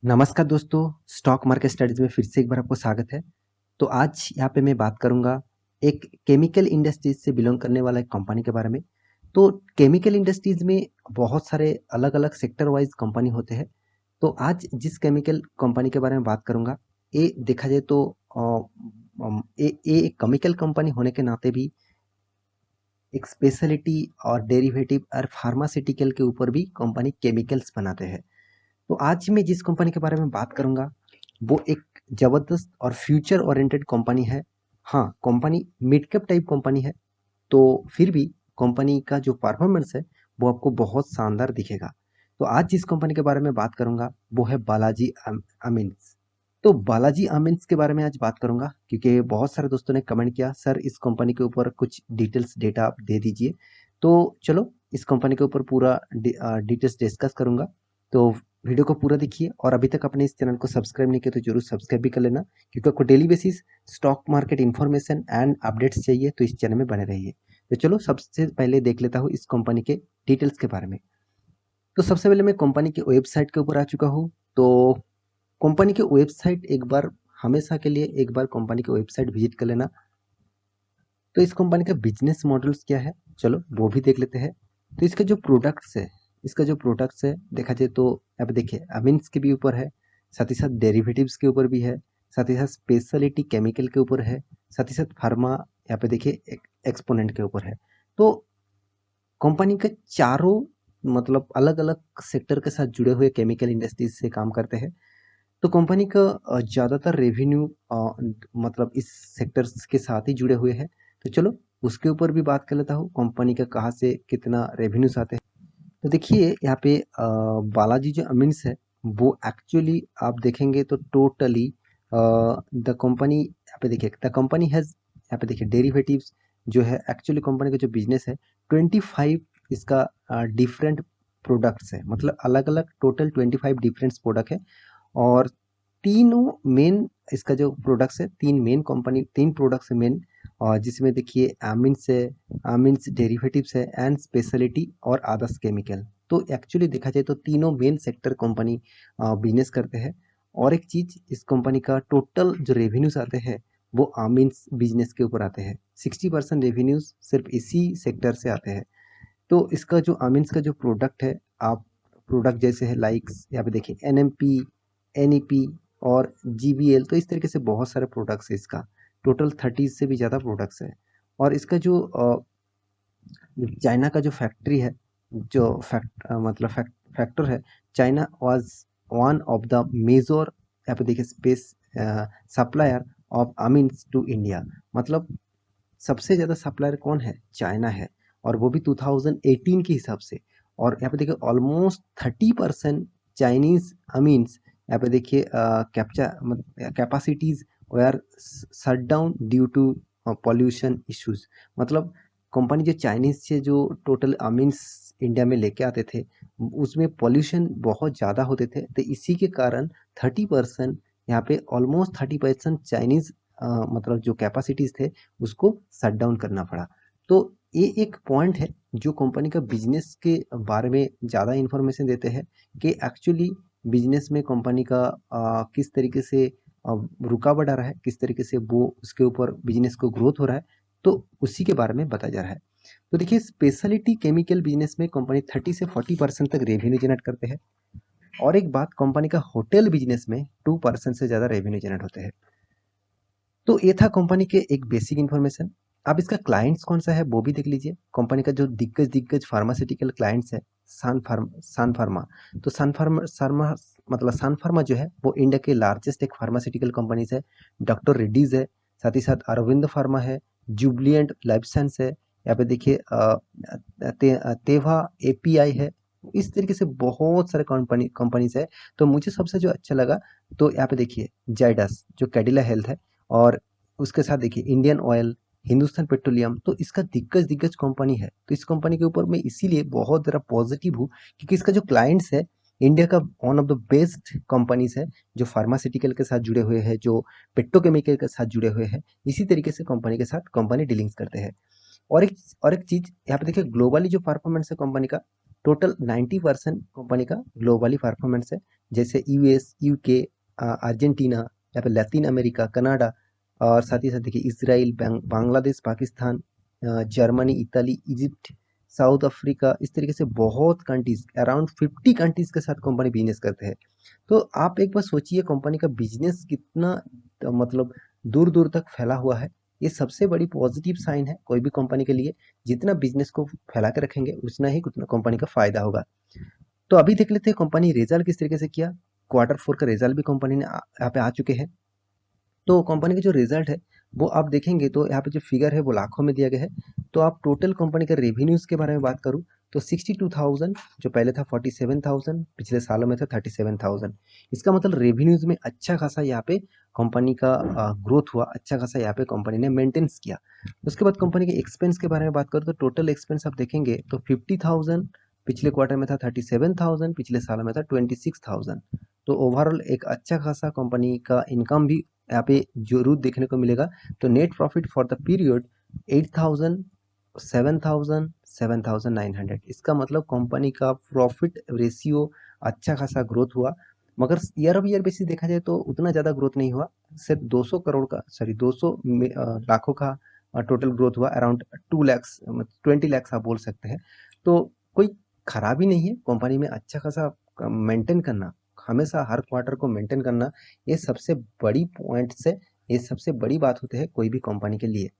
नमस्कार दोस्तों, stock market studies में फिर से एक बार आपको स्वागत है। तो आज यहाँ पे मैं बात करूँगा एक केमिकल इंडस्ट्रीज से बिलोंग करने वाला एक कंपनी के बारे में। तो केमिकल इंडस्ट्रीज में बहुत सारे अलग-अलग सेक्टर वाइज कंपनी होते हैं। तो आज जिस केमिकल कंपनी के बारे में बात करूँगा, ये देखा जाए तो ये एक केमिकल कंपनी होने के नाते भी एक स्पेशलिटी और डेरिवेटिव और फार्मास्यूटिकल के ऊपर भी कंपनी केमिकल्स बनाते हैं। तो आज मैं जिस कंपनी के बारे में बात करूंगा वो एक जबरदस्त और फ्यूचर ओरिएंटेड कंपनी है। हाँ, company mid cap type company है, तो फिर भी कंपनी का जो परफॉर्मेंस है वो आपको बहुत शानदार दिखेगा। तो आज जिस कंपनी के बारे में बात करूंगा वो है बालाजी अमीन्स। तो बालाजी अमीन्स के बारे में आज बात करूंगा क्योंकि बहुत सारे दोस्तों ने कमेंट किया, सर इस कंपनी के ऊपर कुछ डिटेल्स डेटा आप दे दीजिए। तो चलो इस कंपनी के ऊपर पूरा डिटेल्स डिस्कस करूंगा। तो वीडियो को पूरा देखिए और अभी तक अपने इस चैनल को सब्सक्राइब नहीं किया तो जरूर सब्सक्राइब भी कर लेना, क्योंकि आपको daily basis stock market information and updates चाहिए तो इस चैनल में बने रहिए। तो चलो सबसे पहले देख लेता हूँ इस कंपनी के डिटेल्स के बारे में। तो सबसे पहले मैं कंपनी की वेबसाइट के ऊपर आ चुका हूँ। तो कंपनी की वेबसाइट एक बार, हमेशा के लिए एक बार कंपनी की वेबसाइट विजिट कर लेना। तो इस कंपनी का बिजनेस मॉडल्स क्या है, चलो वो भी देख लेते हैं। तो इसका जो प्रोडक्ट्स है देखा जाए तो यहाँ पे देखिए अमीन्स के भी ऊपर है, साथ ही साथ डेरिवेटिव्स के ऊपर भी है, साथ ही साथ स्पेशलिटी केमिकल के ऊपर है, साथ ही साथ फार्मा, यहाँ पे देखिए एक्सपोनेंट के ऊपर है। तो कंपनी के चारों मतलब अलग अलग सेक्टर के साथ जुड़े हुए केमिकल इंडस्ट्रीज से काम करते हैं। तो कंपनी का ज़्यादातर रेवेन्यू मतलब इस सेक्टर्स के साथ ही जुड़े हुए हैं। तो चलो उसके ऊपर भी बात कर लेता हूँ, कंपनी का कहाँ से कितना रेवेन्यूज आते हैं। तो देखिए यहाँ पे बालाजी जो अमीन्स है वो एक्चुअली आप देखेंगे तो टोटली द कंपनी, यहाँ पे देखिए द कंपनी हैज़, यहाँ पे देखिए डेरिवेटिव्स जो है, एक्चुअली कंपनी का जो बिजनेस है 25 इसका डिफरेंट प्रोडक्ट्स है, मतलब अलग अलग टोटल 25 डिफरेंट प्रोडक्ट है। और तीनों मेन इसका जो प्रोडक्ट्स है, तीन मेन कंपनी, तीन प्रोडक्ट्स है मेन, और जिसमें देखिए एमिन्स है, एमिन्स डेरिवेटिव्स है एंड स्पेशलिटी और अदर्स केमिकल। तो एक्चुअली देखा जाए तो तीनों मेन सेक्टर कंपनी बिजनेस करते हैं। और एक चीज, इस कंपनी का टोटल जो रेवेन्यूज आते हैं वो आमीन्स बिजनेस के ऊपर आते हैं। 60% रेवेन्यूज सिर्फ इसी सेक्टर से आते हैं। तो इसका जो आमीन्स का जो प्रोडक्ट है, आप प्रोडक्ट जैसे है लाइक्स, यहाँ पे देखिए एनएमपी, एनईपी और जीबीएल, तो इस तरीके से बहुत सारे प्रोडक्ट्स है इसका। टोटल 30 से भी ज़्यादा प्रोडक्ट्स है। और इसका जो चाइना का जो फैक्ट्री है, जो मतलब फैक्टर है, China was one of the major, यहाँ पे देखिए space supplier of amines to India. मतलब सबसे ज़्यादा सप्लायर कौन है, चाइना है, और वो भी 2018 के हिसाब से। और यहाँ पे देखिए ऑलमोस्ट 30% चाइनीज अमीन्स, यहाँ पे देखिए कैप्चा capacities were shut down due to pollution issues. मतलब कंपनी जो चाइनीज से जो टोटल अमीन्स इंडिया में लेके आते थे उसमें पॉल्यूशन बहुत ज़्यादा होते थे, तो इसी के कारण 30%, यहाँ पे ऑलमोस्ट 30% चाइनीज मतलब जो कैपेसिटीज थे उसको शट डाउन करना पड़ा। तो ये एक पॉइंट है जो कंपनी का बिजनेस के बारे में ज़्यादा इन्फॉर्मेशन देते हैं कि एक्चुअली बिजनेस में कंपनी का किस तरीके से रुकावट आ रहा है, किस तरीके से वो उसके ऊपर बिजनेस को ग्रोथ हो रहा है, तो उसी के बारे में बताया जा रहा है। तो देखिए स्पेशलिटी केमिकल बिजनेस में कंपनी 30 से 40% तक रेवेन्यू जनरेट करते हैं। और एक बात, कंपनी का होटल बिजनेस में 2% से ज़्यादा रेवेन्यू जनरेट होते हैं। तो ये था कंपनी के एक बेसिक इन्फॉर्मेशन। अब इसका क्लाइंट्स कौन सा है वो भी देख लीजिए। कंपनी का जो दिग्गज दिग्गज फार्मास्यूटिकल क्लाइंट्स है, सन फार्मा। तो सन फार्मा जो है वो इंडिया के लार्जेस्ट एक फार्मास्यूटिकल कंपनीज है। डॉक्टर रेड्डीज है, साथ ही साथ अरविंद फार्मा है, जुबलिएंट लाइफ साइंस है, यहाँ पे देखिए तेवा एपीआई है। इस तरीके से बहुत सारे कंपनीज है। तो मुझे सबसे जो अच्छा लगा, तो यहाँ पे देखिए जाइडस जो कैडिला हेल्थ है, और उसके साथ देखिए इंडियन ऑयल, हिंदुस्तान पेट्रोलियम। तो इसका दिग्गज दिग्गज कंपनी है। तो इस कंपनी के ऊपर मैं इसीलिए बहुत ज़्यादा पॉजिटिव हूँ, क्योंकि इसका जो क्लाइंट्स है इंडिया का one of the best companies है, जो फार्मास्यूटिकल के साथ जुड़े हुए हैं, जो पेट्रोकेमिकल के साथ जुड़े हुए हैं। इसी तरीके से कंपनी के साथ कंपनी डीलिंग्स करते हैं। और एक चीज यहाँ पे देखिए, ग्लोबली जो परफॉर्मेंस है कंपनी का, टोटल 90% कंपनी का ग्लोबली परफॉर्मेंस है, जैसे यूएस, यूके, अर्जेंटीना, यहाँ पे लैटिन अमेरिका, कनाडा और साथ ही साथ देखिए Israel, Bangladesh, Pakistan, Germany, Italy, Egypt, South Africa, इस तरीके से बहुत कंट्रीज, अराउंड 50 कंट्रीज के साथ कंपनी बिजनेस करते हैं। तो आप एक बार सोचिए कंपनी का बिजनेस कितना मतलब दूर दूर तक फैला हुआ है। ये सबसे बड़ी पॉजिटिव साइन है कोई भी कंपनी के लिए। जितना बिजनेस को फैला के रखेंगे उतना ही उतना कंपनी का फायदा होगा। तो अभी देख लेते हैं कंपनी रिजल्ट किस तरीके से किया। क्वार्टर 4 का रिजल्ट भी कंपनी ने यहाँ पे आ चुके हैं। तो कंपनी का जो रिजल्ट है वो आप देखेंगे तो यहाँ पे जो फिगर है वो लाखों में दिया गया है। तो आप टोटल कंपनी के रेवेन्यूज के बारे में बात करूँ तो 62,000, जो पहले था 47,000, पिछले सालों में था 37,000। इसका मतलब रेवेन्यूज में अच्छा खासा यहाँ पे कंपनी का ग्रोथ हुआ, अच्छा खासा यहाँ पे कंपनी ने मेंटेन्स किया। उसके बाद कंपनी के एक्सपेंस के बारे में बात करूँ तो टोटल एक्सपेंस आप देखेंगे तो 50,000 पिछले क्वार्टर में था, 37,000 पिछले साल में था, 26,000। तो ओवरऑल एक अच्छा खासा कंपनी का इनकम भी यहाँ पे जरूर देखने को मिलेगा। तो net profit for the period 8,000, 7,000, 7,900। इसका मतलब कंपनी का प्रॉफिट रेशियो अच्छा खासा ग्रोथ हुआ। मगर ईयर ऑफ ईयर बेसिस देखा जाए तो उतना ज़्यादा ग्रोथ नहीं हुआ। सिर्फ 200 करोड़ का, सॉरी 200 लाखों का टोटल ग्रोथ हुआ। अराउंड 2 लैक्स, 20 लैक्स आप बोल सकते हैं। तो कोई खराबी नहीं है कंपनी में। अच्छा खासा मेंटेन करना, हमेशा हर क्वार्टर को मेंटेन करना, ये सबसे बड़ी पॉइंट्स है, ये सबसे बड़ी बात होती है कोई भी कंपनी के लिए।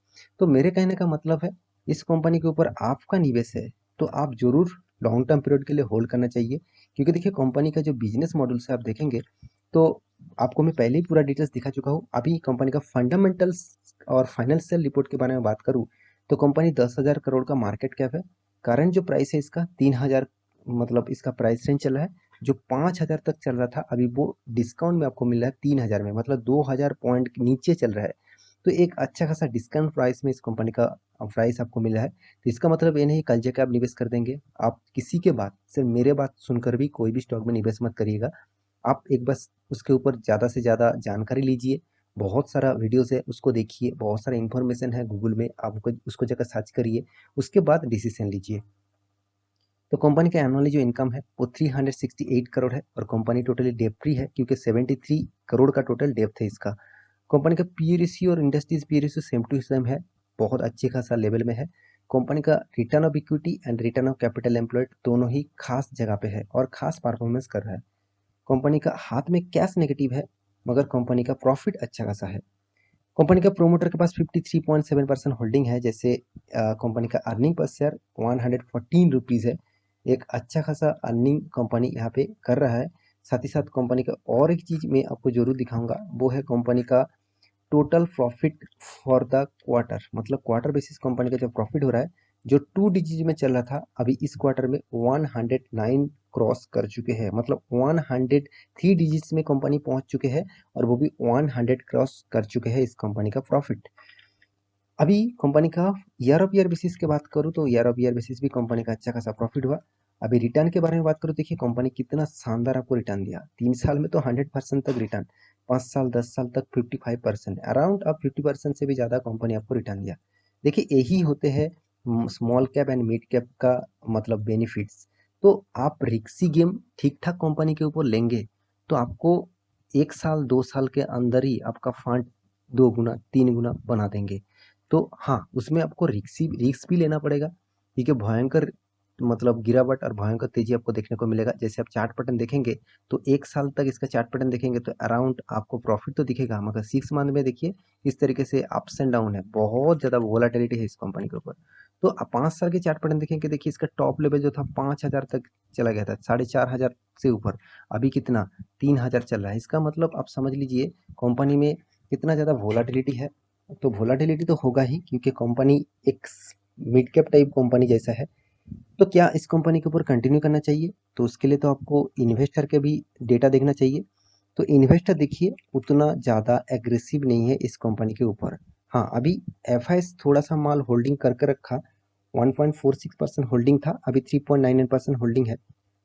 तो मेरे कहने का मतलब है इस कंपनी के ऊपर आपका निवेश है तो आप जरूर लॉन्ग टर्म पीरियड के लिए होल्ड करना चाहिए। क्योंकि देखिए कंपनी का जो बिजनेस मॉडल से आप देखेंगे तो आपको मैं पहले ही पूरा डिटेल्स दिखा चुका हूँ। अभी कंपनी का फंडामेंटल्स और फाइनेंशियल रिपोर्ट के बारे में बात करूँ तो कंपनी 10,000 करोड़ का मार्केट कैप है। करंट जो प्राइस है इसका 3,000, मतलब इसका प्राइस रेंज चल रहा है। जो 5,000 तक चल रहा था अभी वो डिस्काउंट में आपको मिल रहा है 3,000 में, मतलब 2,000 पॉइंट नीचे चल रहा है। तो एक अच्छा खासा डिस्काउंट प्राइस में इस कंपनी का प्राइस आपको मिल रहा है। तो इसका मतलब ये नहीं कल जाके आप निवेश कर देंगे। आप किसी के बात, सिर्फ मेरे बात सुनकर भी कोई भी स्टॉक में निवेश मत करिएगा। आप एक बस उसके ऊपर ज़्यादा से ज़्यादा जानकारी लीजिए। बहुत सारा वीडियोस है उसको देखिए, बहुत सारा इन्फॉर्मेशन है गूगल में, आप उसको जाकर सर्च करिए, उसके बाद डिसीजन लीजिए। तो कंपनी का एनुअली जो इनकम है वो 368 करोड़ है और कंपनी टोटली डेप फ्री है क्योंकि 73 करोड़ का टोटल डेप्थ है इसका। कंपनी का पी रेशियो और industries P ratio same to same है, बहुत अच्छे खासा लेवल में है। कंपनी का return of equity and return of capital employed दोनों ही खास जगह पे है और खास परफॉर्मेंस कर रहा है। कंपनी का हाथ में कैश नेगेटिव है मगर कंपनी का प्रॉफिट अच्छा खासा है। कंपनी का प्रोमोटर के पास 53.7% होल्डिंग है। जैसे कंपनी का अर्निंग पर शेयर 114 रुपीज़ है। एक अच्छा खासा अर्निंग कंपनी यहाँ पे कर रहा है। साथ ही साथ कंपनी का और एक चीज़ मैं आपको जरूर दिखाऊंगा वो है कंपनी का total profit for the quarter, मतलब क्वार्टर बेसिस कंपनी का जो प्रॉफिट हो रहा है जो 2 डिजिट में चल रहा था अभी इस क्वार्टर में 109 क्रॉस कर चुके हैं, मतलब 103 डिजिट्स में कंपनी पहुंच चुके हैं और वो भी 100 क्रॉस कर चुके हैं इस कंपनी का प्रॉफिट। अभी कंपनी का ईयर ऑफ ईयर बेसिस की बात करूँ तो ईयर ऑफ ईयर बेसिस भी कंपनी का अच्छा खासा प्रॉफिट हुआ। अभी रिटर्न के बारे में बात करूँ, देखिए कंपनी कितना शानदार आपको रिटर्न दिया। 3 साल में तो 100% तक रिटर्न, 5 साल 10 साल तक 55%, अराउंड अब 50% से भी ज़्यादा कंपनी आपको रिटर्न दिया। देखिए यही होते हैं small cap and mid cap का मतलब बेनिफिट्स। तो आप रिक्सी गेम ठीक ठाक कंपनी के ऊपर लेंगे तो आपको 1 साल 2 साल के अंदर ही आपका फंड 2 गुना 3 गुना बना देंगे। तो हाँ, उसमें आपको रिस्क भी लेना पड़ेगा क्योंकि भयंकर मतलब गिरावट और भयंकर तेजी आपको देखने को मिलेगा। जैसे आप चार्ट पैटर्न देखेंगे तो 1 साल तक इसका चार्ट पैटर्न देखेंगे तो अराउंड आपको प्रॉफिट तो दिखेगा, मगर 6 मंथ में देखिए इस तरीके से अप्स एंड डाउन है, बहुत ज़्यादा वोलाटिलिटी है इस कंपनी के ऊपर। तो आप 5 साल के चार्ट पैटर्न देखेंगे, देखिए इसका टॉप लेवल जो था 5,000 तक चला गया था, 4,500 से ऊपर। अभी कितना 3,000 चल रहा है। इसका मतलब आप समझ लीजिए कंपनी में कितना ज़्यादा वोलाटिलिटी है। तो वोलाटिलिटी तो होगा ही क्योंकि कंपनी एक मिड कैप टाइप कंपनी जैसा है। तो क्या इस कंपनी के ऊपर कंटिन्यू करना चाहिए? तो उसके लिए तो आपको इन्वेस्टर के भी डेटा देखना चाहिए। तो इन्वेस्टर देखिए उतना ज़्यादा एग्रेसिव नहीं है इस कंपनी के ऊपर। हाँ, अभी एफआईएस थोड़ा सा माल होल्डिंग करके रखा, 1.46% होल्डिंग था, अभी 3.99% होल्डिंग है।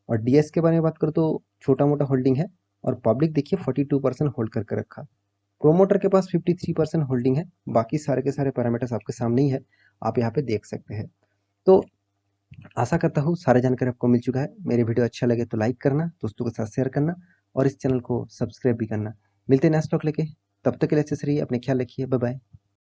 और डीएस के बारे में बात करूँ तो छोटा मोटा होल्डिंग है। और पब्लिक देखिए 42% होल्ड करके रखा। प्रोमोटर के पास 53% होल्डिंग है। बाकी सारे के सारे पैरामीटर्स आपके सामने ही है, आप यहाँ पे देख सकते हैं। तो आशा करता हूँ सारी जानकारी आपको मिल चुका है। मेरे वीडियो अच्छा लगे तो लाइक करना, दोस्तों के साथ शेयर करना और इस चैनल को सब्सक्राइब भी करना। मिलते हैं नेक्स्ट टॉक लेके, तब तक के लिए अच्छे से रहिए, अपने ख्याल रखिए, बाय बाय।